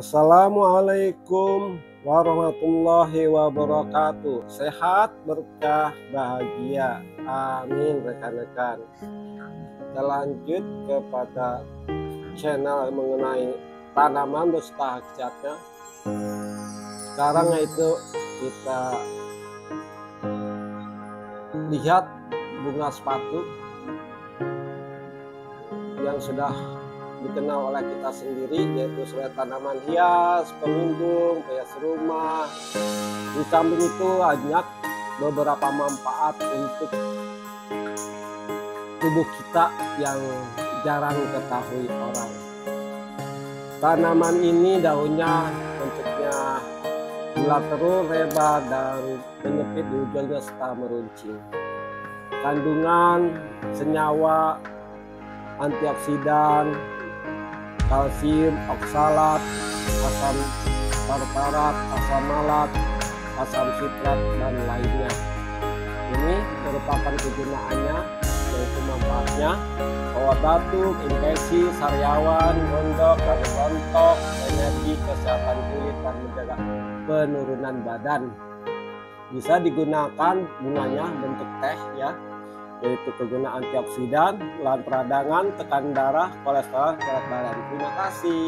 Assalamualaikum warahmatullahi wabarakatuh. Sehat, berkah, bahagia. Amin rekan-rekan. Kita lanjut kepada channel mengenai tanaman beserta hakikatnya. Sekarang itu kita lihat bunga sepatu yang sudah dikenal oleh kita sendiri, yaitu sebagai tanaman hias, pelindung, hias rumah. Di samping itu banyak beberapa manfaat untuk tubuh kita yang jarang diketahui orang. Tanaman ini daunnya bentuknya bulat terus, lebar dan menyempit di ujungnya serta meruncing. Kandungan senyawa antioksidan, kalsium, oksalat, asam tartarat, asam malat, asam sitrat, dan lainnya. Ini merupakan kegunaannya, yaitu manfaatnya obat batuk, infeksi, sariawan, gondok, rontok, energi, kesehatan kulit, dan menjaga penurunan badan. Bisa digunakan bunganya bentuk teh ya, yaitu kegunaan antioksidan, lawan peradangan, tekanan darah, kolesterol, berat badan. Terima kasih.